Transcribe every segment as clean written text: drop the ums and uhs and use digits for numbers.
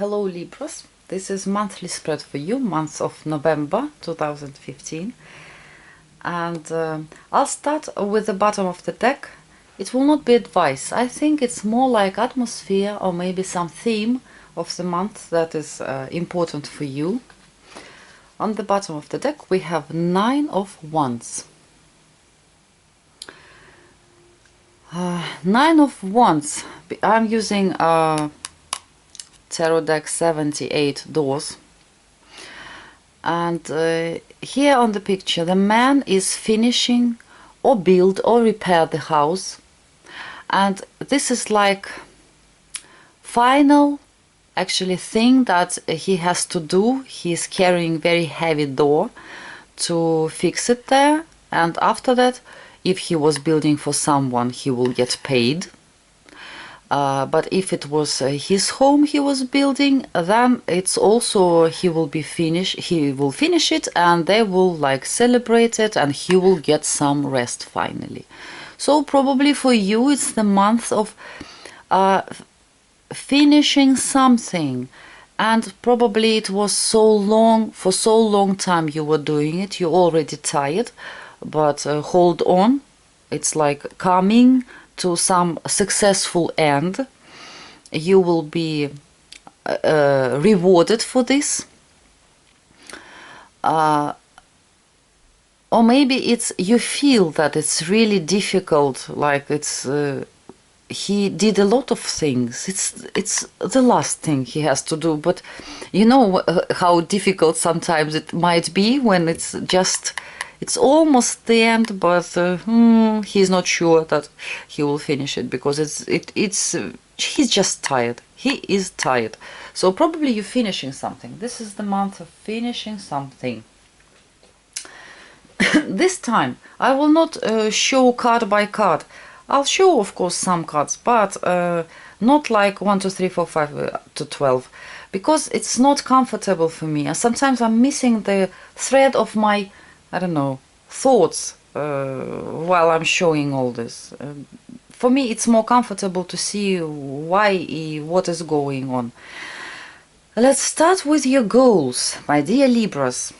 Hello Libras, this is monthly spread for you, month of November 2015, and I'll start with the bottom of the deck. It will not be advice. I think it's more like atmosphere or maybe some theme of the month that is important for you. On the bottom of the deck we have 9 of Wands. 9 of Wands. I'm using Tarot deck 78 doors, and here on the picture the man is finishing or build or repair the house, and this is like final actually thing that he has to do. He is carrying very heavy door to fix it there, and after that, if he was building for someone, he will get paid. But if it was his home he was building, then it's also he will finish it, and they will like celebrate it, and he will get some rest finally. So probably for you it's the month of finishing something, and probably it was for so long time you were doing it, you're already tired, but hold on, it's like coming to some successful end. You will be rewarded for this, or maybe it's you feel that it's really difficult, like it's he did a lot of things, it's the last thing he has to do, but you know how difficult sometimes it might be when it's almost the end, but he's not sure that he will finish it, because he's just tired. He is tired. So probably you're finishing something. This is the month of finishing something. This time I will not show card by card. I'll show of course some cards, but not like 1, 2, 3, 4, 5 to 12, because it's not comfortable for me, and sometimes I'm missing the thread of my, I don't know, thoughts while I'm showing all this. For me it's more comfortable to see what is going on. Let's start with your goals, my dear Libras.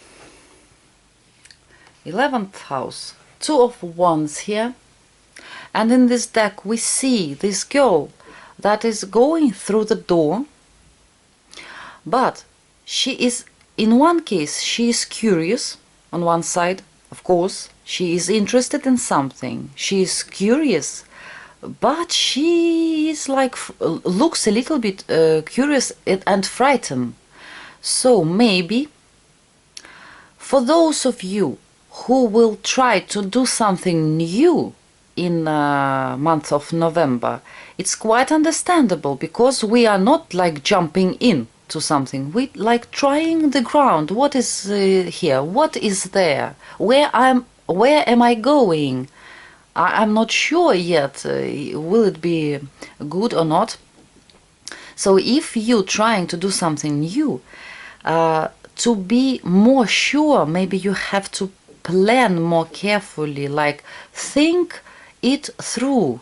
11th house, 2 of Wands here, and in this deck we see this girl that is going through the door, but she is, in one case she is curious. On one side, of course, she is interested in something, she is curious, but she is like looks a little bit curious and frightened. So maybe for those of you who will try to do something new in month of November, it's quite understandable, because we are not like jumping in to something, we like trying the ground. What is here? What is there? Where am I going? I'm not sure yet. Will it be good or not? So if you trying to do something new, to be more sure, maybe you have to plan more carefully, like think it through,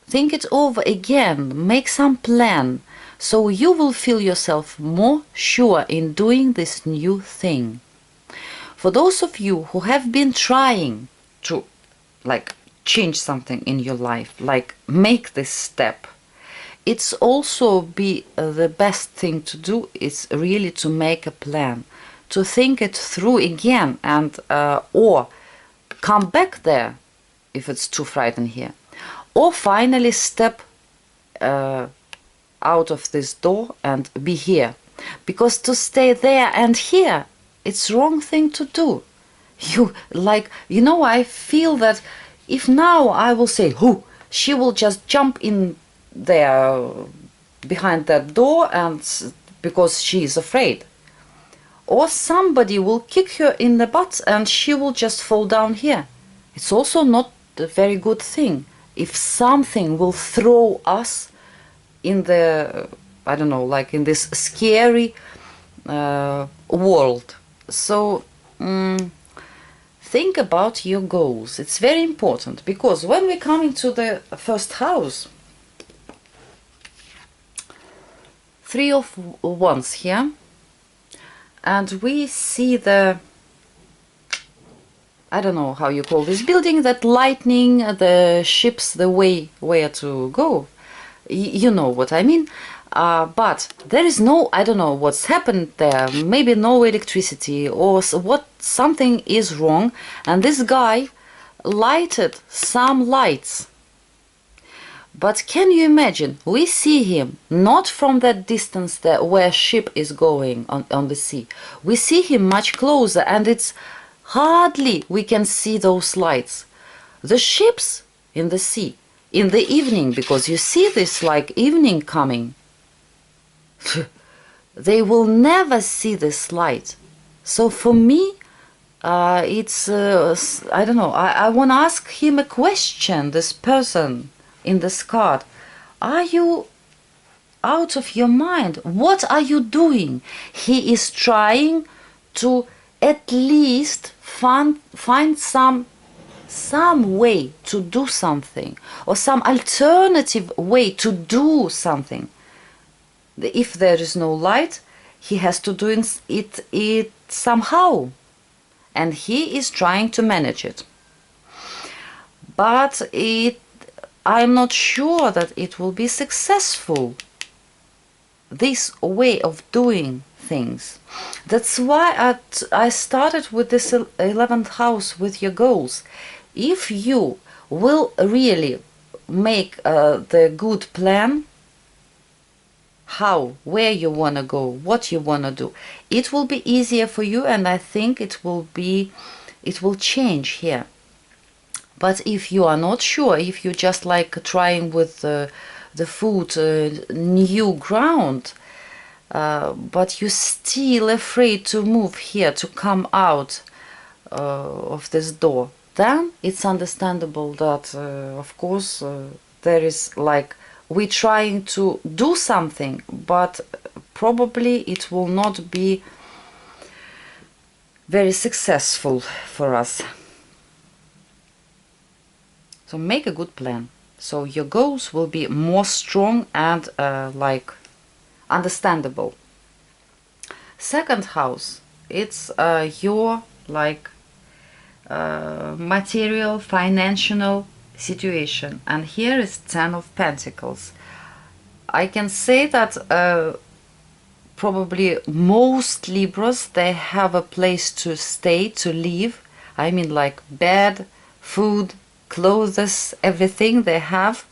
think it over again, make some plan, so you will feel yourself more sure in doing this new thing. For those of you who have been trying to like change something in your life, like make this step, it's also be the best thing to do is really to make a plan, to think it through again, and or come back there if it's too frightened here, or finally step out of this door and be here, because to stay there and here, it's wrong thing to do. I feel that if now I will say, she will just jump in there behind that door, and because she is afraid, or somebody will kick her in the butt and she will just fall down here. It's also not a very good thing if something will throw us in the, I don't know, like in this scary world. So think about your goals. It's very important, because when we come into the first house, Three of Wands here, and we see the, I don't know how you call this building, that lightning, the ships, the way where to go. You know what I mean. But there is no, I don't know what's happened there, maybe no electricity or what, something is wrong, and this guy lighted some lights. But can you imagine, we see him not from that distance that where ship is going on the sea. We see him much closer, and it's hardly we can see those lights. The ships in the sea, in the evening, because you see this like evening coming, they will never see this light. So for me, it's, I don't know, I want to ask him a question, this person in this card. Are you out of your mind? What are you doing? He is trying to at least find some way to do something, or some alternative way to do something. If there is no light, he has to do it somehow, and he is trying to manage it. But I'm not sure that it will be successful, this way of doing things. That's why I started with this 11th house with your goals. If you will really make the good plan, how, where you want to go, what you want to do, it will be easier for you, and I think it will change here. But if you are not sure, if you just like trying with the foot, new ground, but you're still afraid to move here, to come out of this door, then it's understandable that, of course, there is like, we're trying to do something, but probably it will not be very successful for us. So make a good plan. So your goals will be more strong and like understandable. Second house, it's your like material, financial situation, and here is 10 of Pentacles. I can say that probably most Libras, they have a place to stay, to live. I mean like bed, food, clothes, everything they have,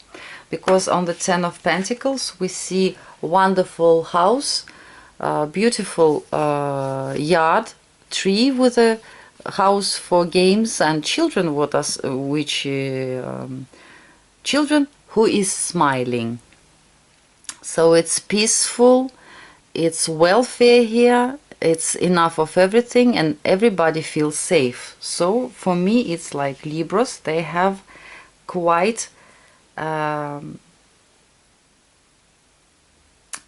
because on the 10 of Pentacles we see wonderful house, beautiful yard, tree with a house for games, and children with us, children who is smiling. So it's peaceful, it's welfare here, it's enough of everything, and everybody feels safe. So for me it's like Libras, they have quite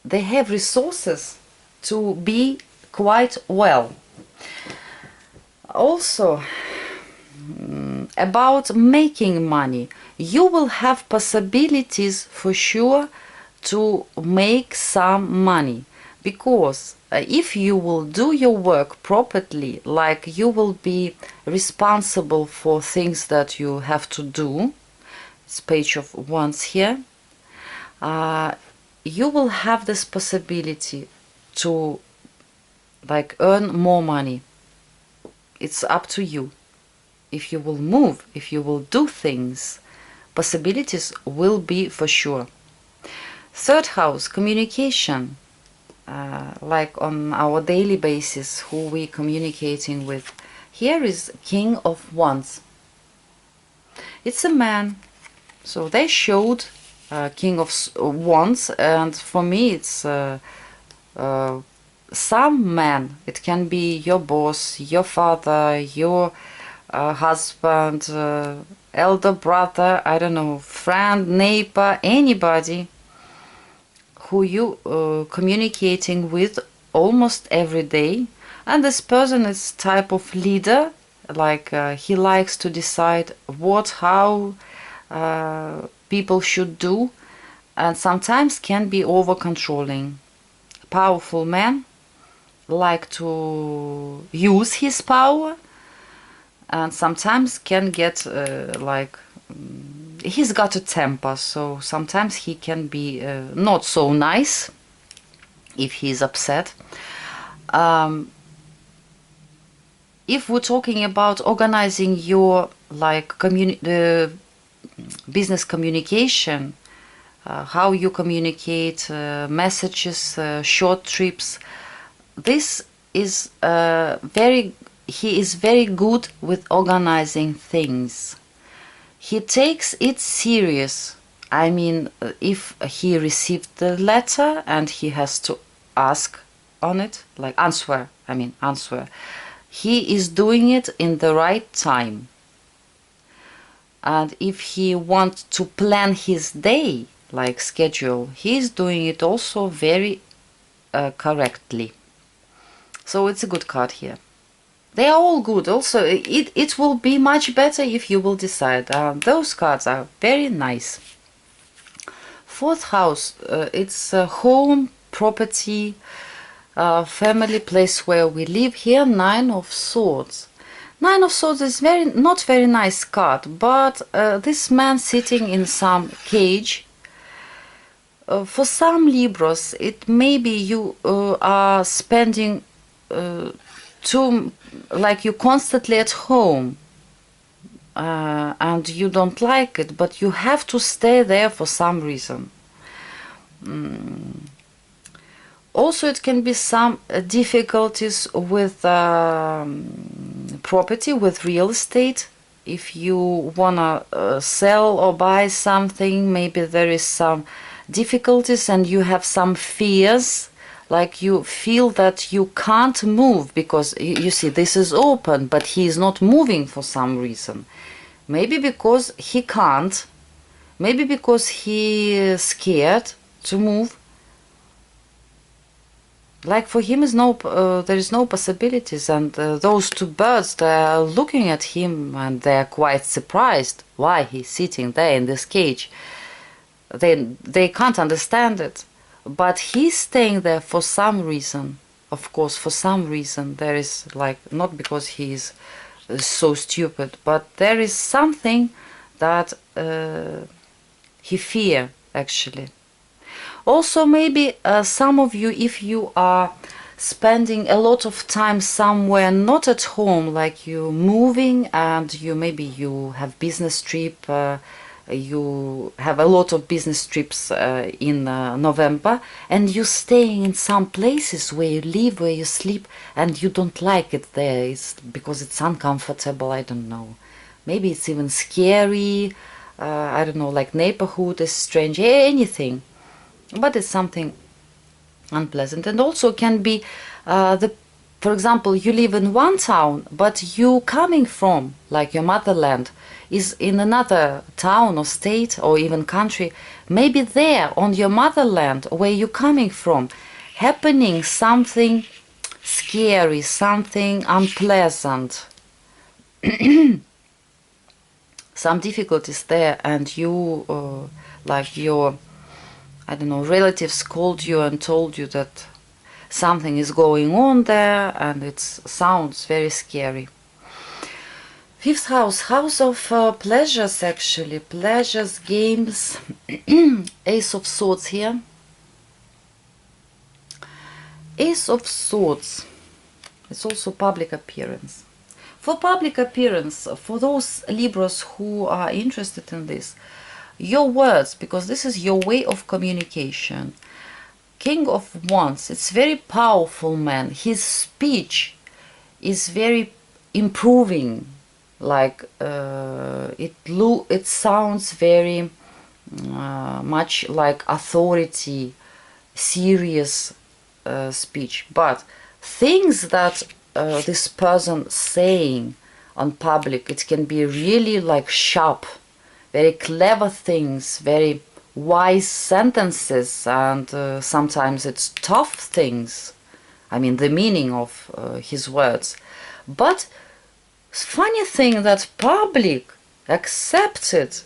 they have resources to be quite well. Also, about making money, you will have possibilities for sure to make some money, because if you will do your work properly, like you will be responsible for things that you have to do, it's Page of Wands here, you will have this possibility to like earn more money. It's up to you. If you will move, if you will do things, possibilities will be for sure. Third house, communication, like on our daily basis, who we communicating with. Here is King of Wands. It's a man. So they showed King of Wands, and for me it's some man. It can be your boss, your father, your husband, elder brother, I don't know, friend, neighbor, anybody who you communicating with almost every day. And this person is type of leader, like he likes to decide what, how people should do, and sometimes can be over controlling. powerful man, like to use his power, and sometimes can get he's got a temper, so sometimes he can be not so nice if he's upset. If we're talking about organizing your business communication, how you communicate messages, short trips, this is he is very good with organizing things. He takes it serious. I mean, if he received the letter and he has to ask on it, like answer, he is doing it in the right time. And if he wants to plan his day, like schedule, he is doing it also very correctly. So it's a good card here. They are all good. Also, it will be much better if you will decide. Those cards are very nice. Fourth house, it's home, property, family, place where we live. Here, Nine of Swords. Nine of Swords is not very nice card, but this man sitting in some cage. For some Libras, it maybe you are spending like you constantly at home, and you don't like it, but you have to stay there for some reason. Also, it can be some difficulties with property, with real estate. If you wanna sell or buy something, maybe there is some difficulties and you have some fears, like you feel that you can't move because you see this is open, but he is not moving for some reason. Maybe because he can't, maybe because he is scared to move. Like for him there is no possibilities, and those two birds, they are looking at him and they are quite surprised why he's sitting there in this cage. They can't understand it, but he's staying there for some reason. Of course, for some reason. There is like, not because he's so stupid, but there is something that he fear actually. Also, maybe some of you, if you are spending a lot of time somewhere not at home, like you moving and maybe you have business trip, you have a lot of business trips in November, and you're staying in some places where you live, where you sleep, and you don't like it there. It's because it's uncomfortable, I don't know. Maybe it's even scary, I don't know, like neighborhood is strange, anything. But it's something unpleasant. And also can be for example, you live in one town, but you coming from, like your motherland is in another town or state or even country. Maybe there on your motherland where you're coming from, happening something scary, something unpleasant, some difficulties there, and you like your, I don't know, relatives called you and told you that something is going on there, and it sounds very scary. Fifth house, house of pleasures actually, pleasures, games, Ace of Swords here. Ace of Swords, it's also public appearance. For public appearance, for those Libras who are interested in this, your words, because this is your way of communication. King of Wands, it's very powerful man. His speech is very improving. Like it sounds very much like authority, serious speech. But things that this person saying on public, it can be really like sharp, very clever things, very wise sentences, and sometimes it's tough things. I mean, the meaning of his words. But funny thing that public accepted.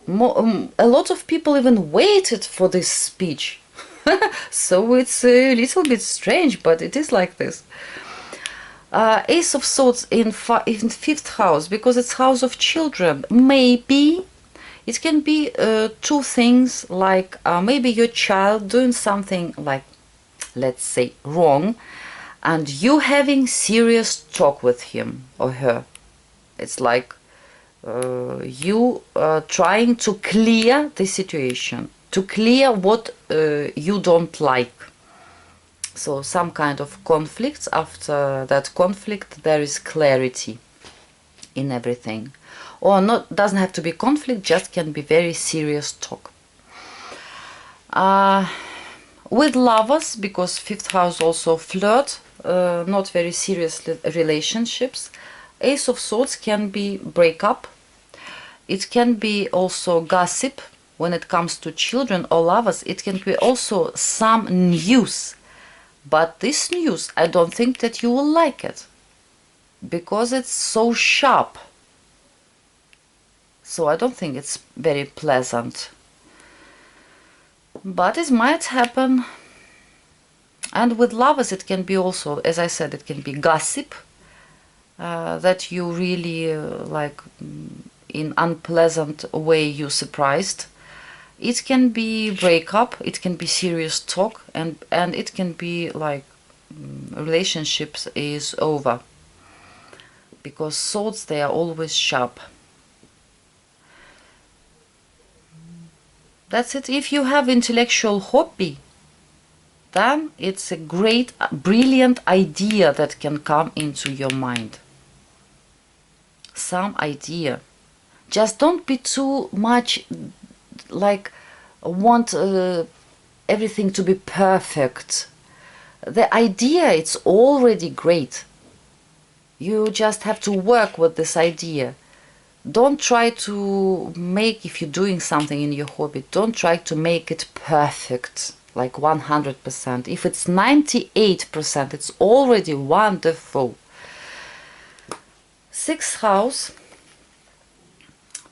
A lot of people even waited for this speech. So it's a little bit strange, but it is like this. Ace of Swords in fifth house, because it's house of children. Maybe it can be two things, like maybe your child doing something like, let's say, wrong, and you having serious talk with him or her. It's like you trying to clear the situation, to clear what you don't like. So some kind of conflicts. After that conflict, there is clarity in everything. Or not, doesn't have to be conflict, just can be very serious talk. With lovers, because fifth house also flirt, not very serious relationships. Ace of Swords can be breakup. It can be also gossip when it comes to children or lovers. It can be also some news. But this news, I don't think that you will like it, because it's so sharp. So I don't think it's very pleasant. But it might happen. And with lovers, it can be also, as I said, it can be gossip, that you really like in unpleasant way you surprised. It can be breakup, it can be serious talk, and it can be like relationships is over, because swords, they are always sharp. That's it. If you have intellectual hobby, then it's a great, brilliant idea that can come into your mind. Some idea. Just don't be too much like want everything to be perfect. The idea, it's already great. You just have to work with this idea. Don't try to make, if you're doing something in your hobby, don't try to make it perfect, like 100%. If it's 98%, it's already wonderful. Sixth house,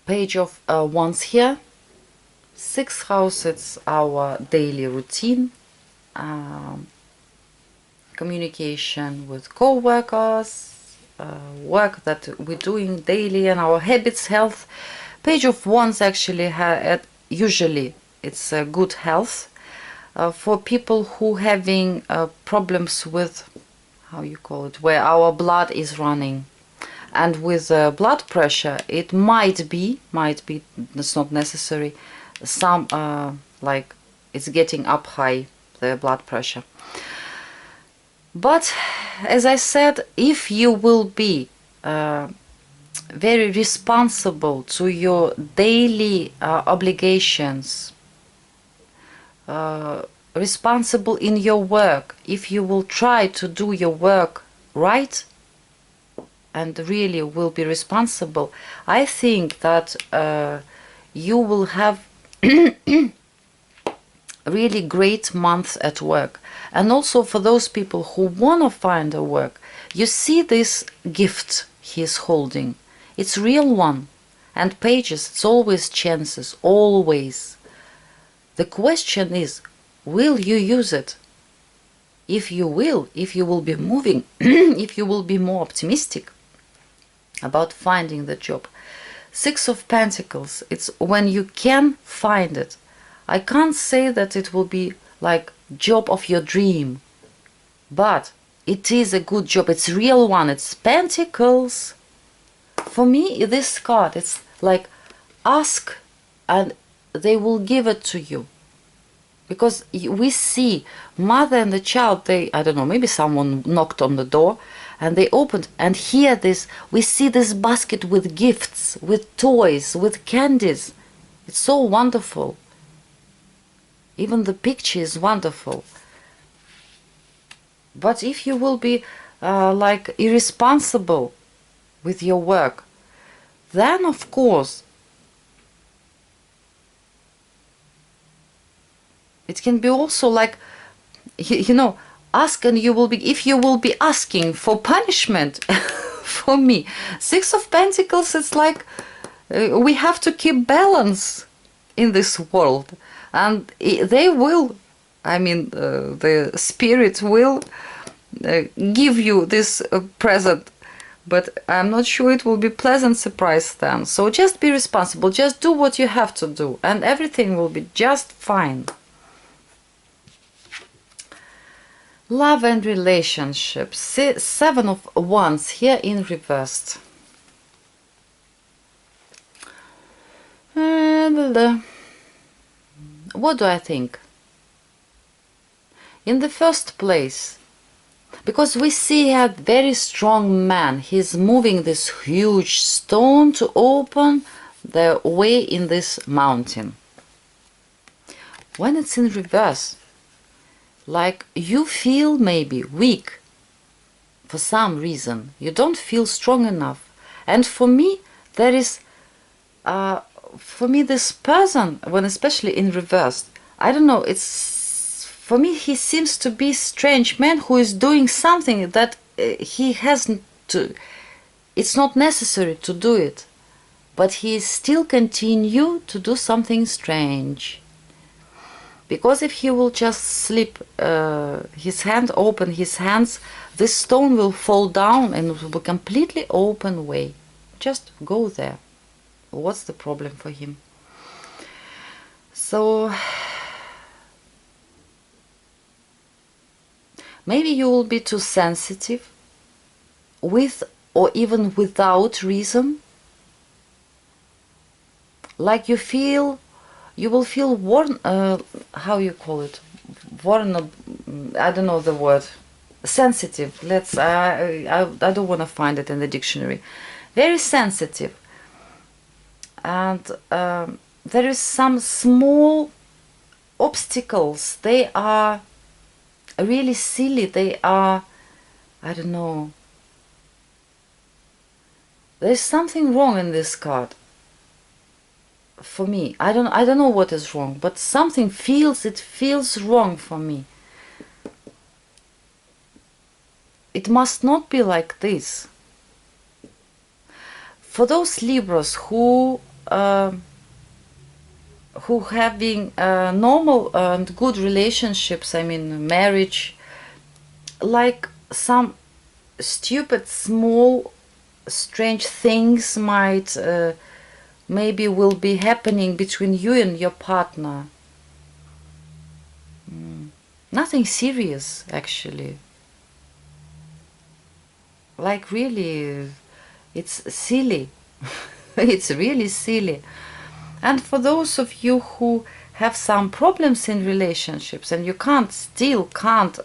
Page of Wands here. Sixth house, it's our daily routine, communication with co-workers, work that we're doing daily, and our habits, health. Page of Wands actually usually it's good health for people who having problems with, how you call it, where our blood is running. And with blood pressure, it might be, it's not necessary, some like it's getting up high, the blood pressure. But as I said, if you will be very responsible to your daily obligations, responsible in your work, if you will try to do your work right and really will be responsible, I think that you will have really great month at work. And also for those people who want to find a work, you see this gift he is holding. It's real one. And pages, it's always chances, always. The question is, will you use it? If you will be moving, if you will be more optimistic about finding the job. Six of Pentacles, it's when you can find it. I can't say that it will be like job of your dream, but it is a good job. It's a real one. It's Pentacles. For me, this card, it's like ask and they will give it to you. Because we see mother and the child, they, I don't know, maybe someone knocked on the door and they opened, and here we see this basket with gifts, with toys, with candies. It's so wonderful. Even the picture is wonderful. But if you will be like irresponsible with your work, then of course it can be also like, you know, ask and you will be, if you will be asking for punishment, for me, Six of Pentacles, it's like we have to keep balance in this world. And they will I mean, the spirit will give you this present, but I'm not sure it will be pleasant surprise then. So just be responsible, just do what you have to do, and everything will be just fine. Love and relationships. Seven of Wands here in reversed. And what do I think? In the first place, because we see a very strong man, he's moving this huge stone to open the way in this mountain. When it's in reverse, like you feel maybe weak for some reason, you don't feel strong enough. And for me, there is, for me, this person, when especially in reverse, I don't know, it's, for me, he seems to be a strange man who is doing something that he hasn't to, it's not necessary to do it, but he still continue to do something strange. Because if he will just slip his hand, open his hands, this stone will fall down and it will be completely open way. Just go there. What's the problem for him? So maybe you will be too sensitive with or even without reason. Like you feel, you will feel how you call it? I don't know the word. Sensitive. Let's. I don't want to find it in the dictionary. Very sensitive, and there is some small obstacles. They are really silly. They are, I don't know. There's something wrong in this card. For me, I don't know what is wrong, but something feels wrong for me. It must not be like this. For those Libras who having normal and good relationships, I mean marriage, like some stupid small strange things might maybe will be happening between you and your partner. Nothing serious, actually. Like really, it's silly. It's really silly. And for those of you who have some problems in relationships and you still can't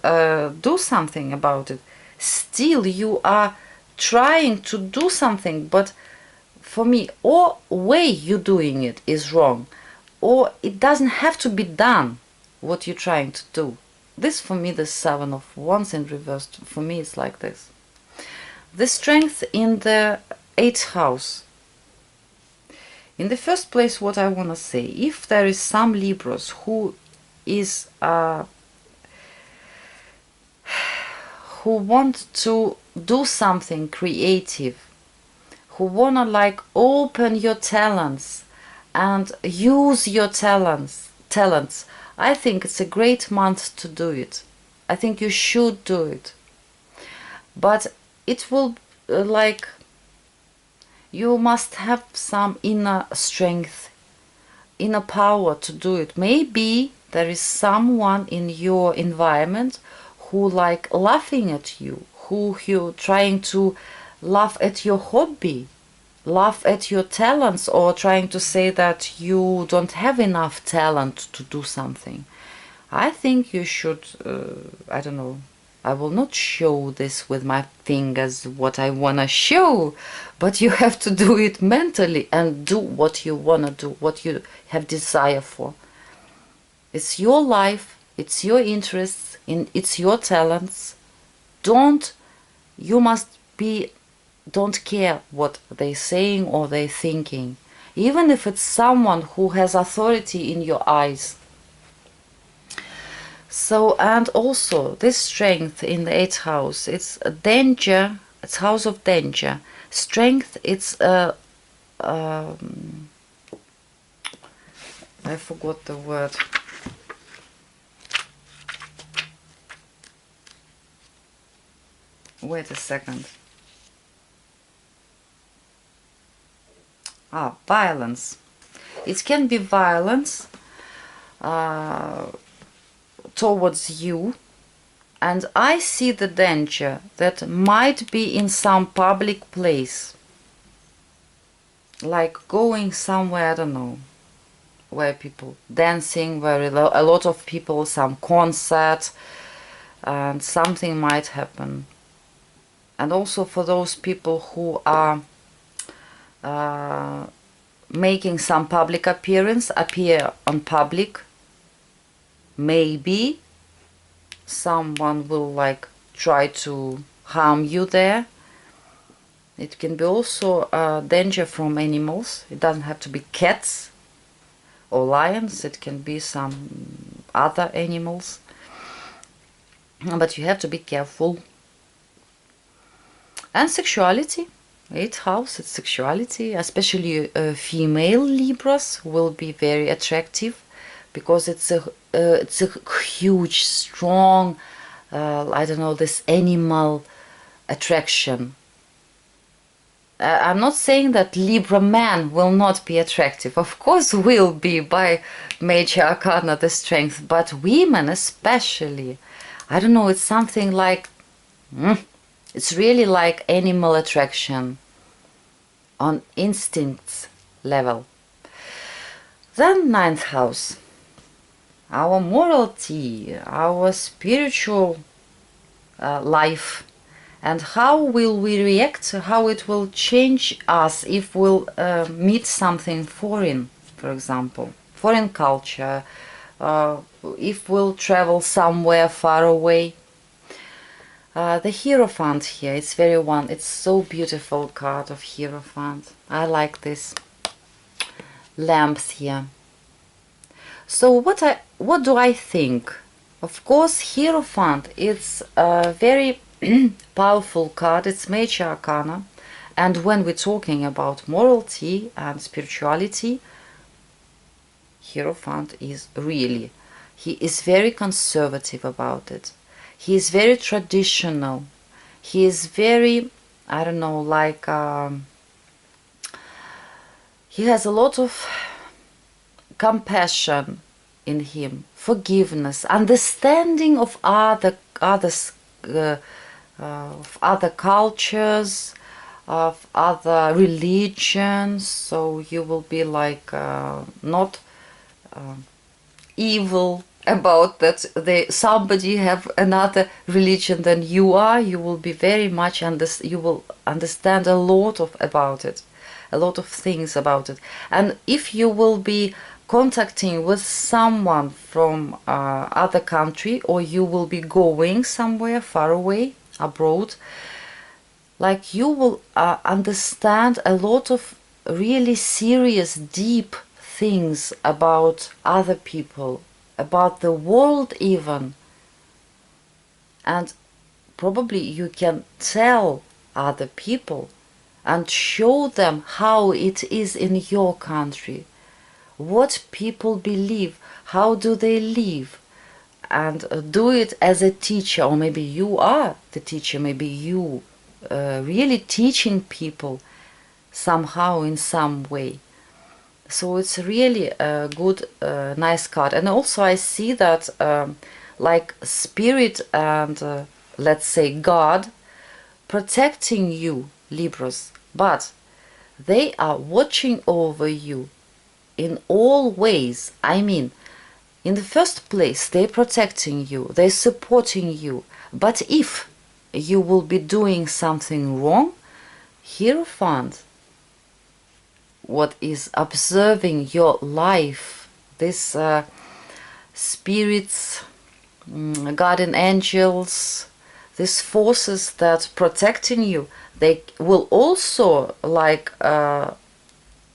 do something about it, still you are trying to do something, but for me, or way you're doing it is wrong, or it doesn't have to be done what you're trying to do. This for me, the Seven of Wands in reverse, for me it's like this. The strength in the 8th house. In the first place, what I want to say, if there is some Libras who is who want to do something creative, who wanna like open your talents and use your talents, I think it's a great month to do it. I think you should do it. But it will like you must have some inner strength, inner power to do it. Maybe there is someone in your environment who like laughing at you, who you're trying to laugh at your hobby, laugh at your talents, or trying to say that you don't have enough talent to do something. I think you should, I don't know, I will not show this with my fingers what I wanna show, but you have to do it mentally and do what you wanna do, what you have desire for. It's your life, it's your interests, it's your talents. You must be, don't care what they're saying or they're thinking, even if it's someone who has authority in your eyes. So, and also this strength in the 8th house, it's a danger, it's house of danger. Strength, it's I forgot the word. Wait a second. Violence. It can be violence towards you, and I see the danger that might be in some public place, like going somewhere, I don't know, where people dancing, where a lot of people, some concert, and something might happen. And also for those people who are making some public appearance, appear on public, maybe someone will like try to harm you there. It can be also danger from animals. It doesn't have to be cats or lions. It can be some other animals. But you have to be careful. And sexuality. 8th house, it's sexuality. Especially female Libras will be very attractive because it's a huge, strong, I don't know, this animal attraction. I'm not saying that Libra man will not be attractive. Of course will be by major arcana the strength, but women especially. I don't know, it's something like, it's really like animal attraction on instincts level. Then 9th house. Our morality, our spiritual life. And how will we react, how it will change us if we'll meet something foreign, for example, foreign culture, if we'll travel somewhere far away. The Hierophant here, it's so beautiful card of Hierophant. I like this. Lamps here. So what do I think? Of course, Hierophant, it's a very powerful card. It's major arcana, and when we're talking about morality and spirituality, Hierophant is really, he is very conservative about it. He is very traditional. He is very, I don't know, like he has a lot of compassion in him, forgiveness, understanding of others. Of other cultures, of other religions, so you will be like not evil about that somebody have another religion than you are. You will be very much you will understand a lot about it, a lot of things about it. And if you will be contacting with someone from other country, or you will be going somewhere far away abroad, like you will understand a lot of really serious, deep things about other people, about the world even, and probably you can tell other people and show them how it is in your country, what people believe, how do they live, and do it as a teacher, or maybe you are the teacher, maybe you really teaching people somehow in some way. So it's really a good, nice card. And also I see that like spirit and let's say God protecting you, Libras, but they are watching over you in all ways. I mean, in the first place, they're protecting you, they're supporting you. But if you will be doing something wrong, Hierophant, what is observing your life, this spirits, guardian angels, these forces that protecting you, they will also like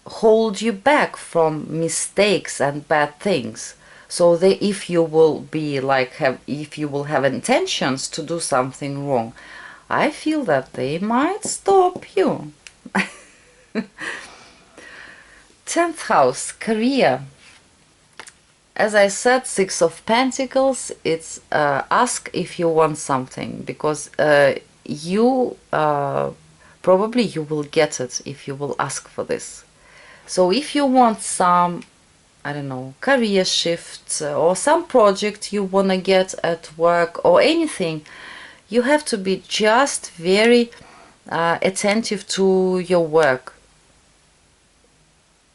hold you back from mistakes and bad things. So if you will be like if you will have intentions to do something wrong, I feel that they might stop you. 10th house, career. As I said, 6 of Pentacles, it's ask if you want something, because you probably you will get it if you will ask for this. So if you want some, I don't know, career shift or some project you want to get at work or anything, you have to be just very attentive to your work,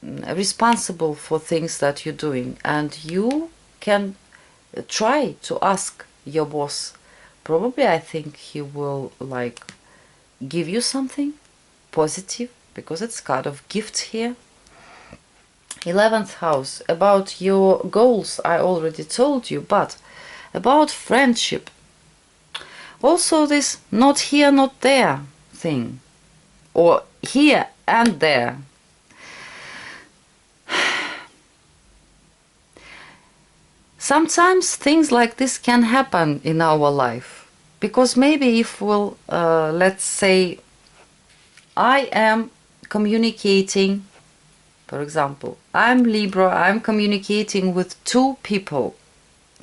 responsible for things that you're doing, and you can try to ask your boss. Probably I think he will like give you something positive, because it's kind of gift here. 11th house, about your goals I already told you, but about friendship, also this not here not there thing, or here and there. Sometimes things like this can happen in our life, because maybe if we'll, let's say, I am communicating, for example, I'm Libra, I'm communicating with two people,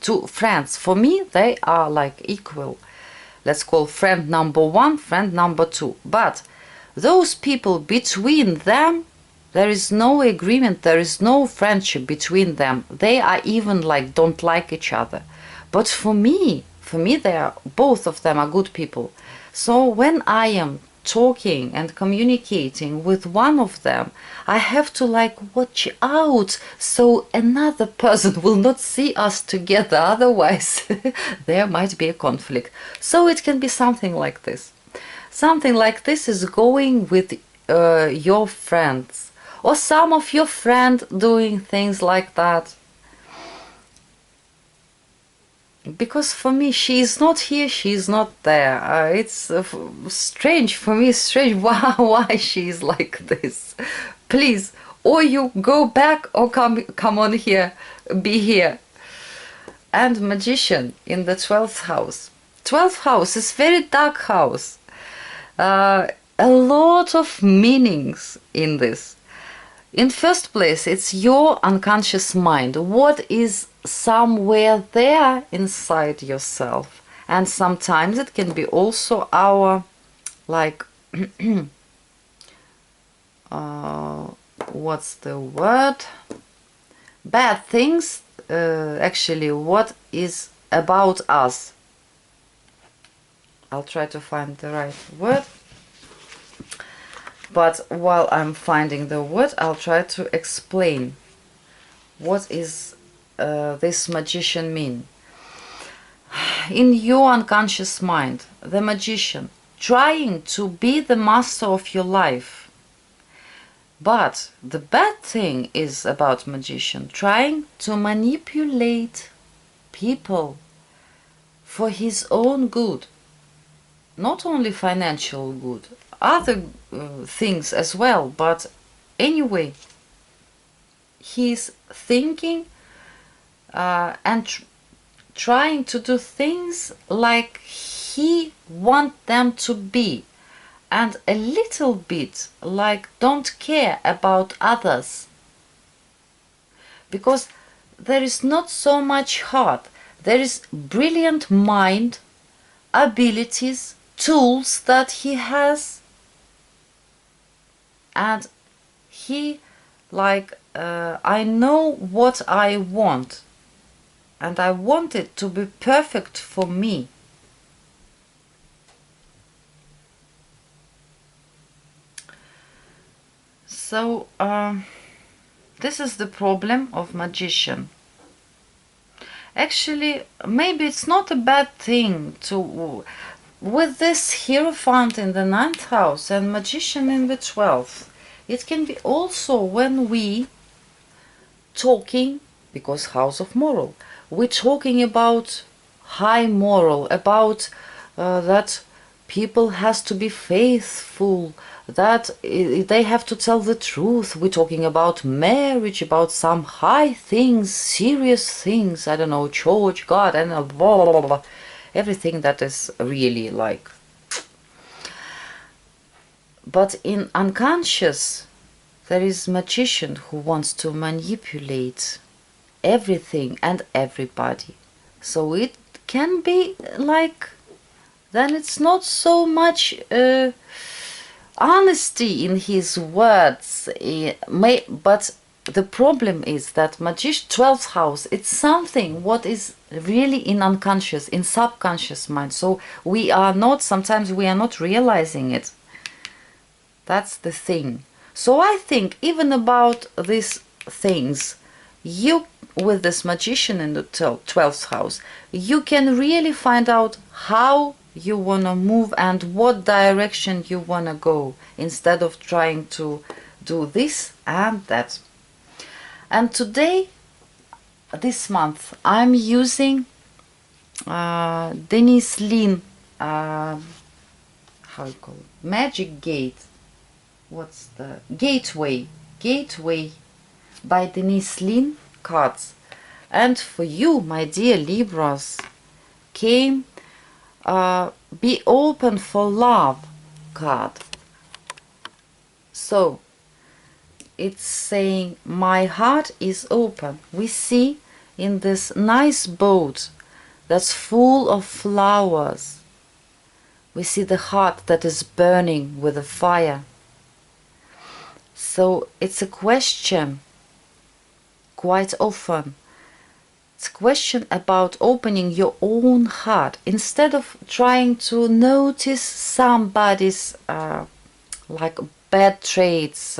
two friends. For me, they are like equal. Let's call friend number one, friend number two. But those people, between them, there is no agreement, there is no friendship between them. They are even like don't like each other. But for me, they are, both of them are good people. So when I am talking and communicating with one of them, I have to like watch out so another person will not see us together, otherwise there might be a conflict. So it can be something like this. Something like this is going with your friends, or some of your friends doing things like that. Because for me, she is not here, she is not there. It's strange for me, strange why she is like this. Please, or you go back or come on here, be here. And Magician in the 12th house. 12th house is very dark house. A lot of meanings in this. In first place, it's your unconscious mind. What is somewhere there inside yourself? And sometimes it can be also our, like, what's the word? Bad things, actually, what is about us. I'll try to find the right word. But while I'm finding the word, I'll try to explain what is this magician mean. In your unconscious mind, the magician trying to be the master of your life. But the bad thing is about magician trying to manipulate people for his own good. Not only financial good, other things as well, but anyway, he's thinking and trying to do things like he want them to be, and a little bit like don't care about others, because there is not so much heart, there is brilliant mind, abilities, tools that he has, and he like I know what I want, and I want it to be perfect for me. So this is the problem of magician. Actually, maybe it's not a bad thing to, with this Hierophant in the 9th house and magician in the 12th, it can be also when we talking, because house of moral, we're talking about high moral, about that people has to be faithful, that they have to tell the truth. We're talking about marriage, about some high things, serious things, I don't know, church, God, and blah, blah, blah, blah. Everything that is really like. But in unconscious, there is magician who wants to manipulate everything and everybody. So it can be like then it's not so much honesty in his words. But the problem is that 12th house, it's something what is really in unconscious, in subconscious mind. So we are not, sometimes we are not realizing it. That's the thing. So I think even about these things, you, with this magician in the 12th house, you can really find out how you want to move and what direction you want to go, instead of trying to do this and that. And today, this month, I'm using Denise Linn, how you call it, Magic Gate. What's the Gateway by Denise Linn cards. And for you, my dear Libras, came Be Open for Love card. So it's saying my heart is open. We see in this nice boat that's full of flowers, we see the heart that is burning with a fire. So it's a question, quite often, it's a question about opening your own heart, instead of trying to notice somebody's like bad traits,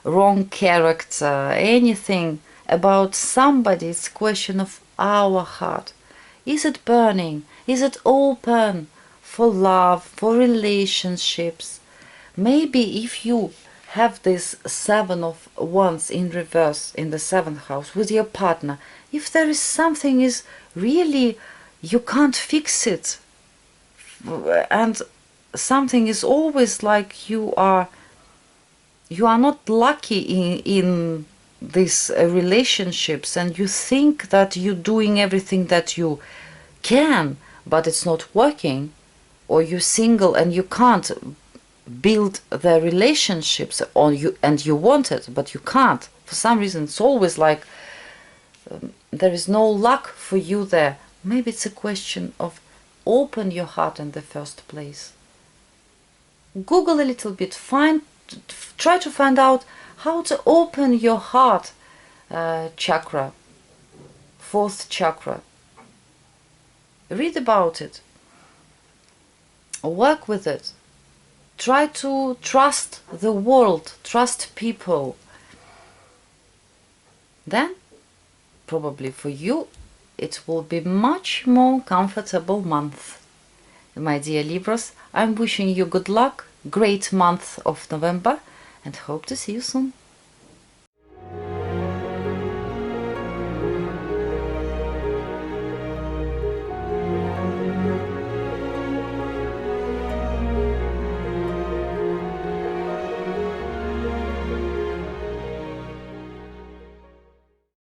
wrong character, anything about somebody. It's a question of our heart. Is it burning? Is it open for love, for relationships? Maybe if you have this 7 of Wands in reverse in the 7th house with your partner, if there is something is really, you can't fix it, and something is always like you are not lucky in these relationships, and you think that you're doing everything that you can, but it's not working, or you're single and you can't build the relationships on you, and you want it but you can't for some reason. It's always like there is no luck for you there. Maybe it's a question of open your heart in the first place. Google a little bit, try to find out how to open your heart chakra, 4th chakra. Read about it, work with it. Try to trust the world, trust people. Then, probably for you, it will be much more comfortable month. My dear Libras, I'm wishing you good luck, great month of November, and hope to see you soon.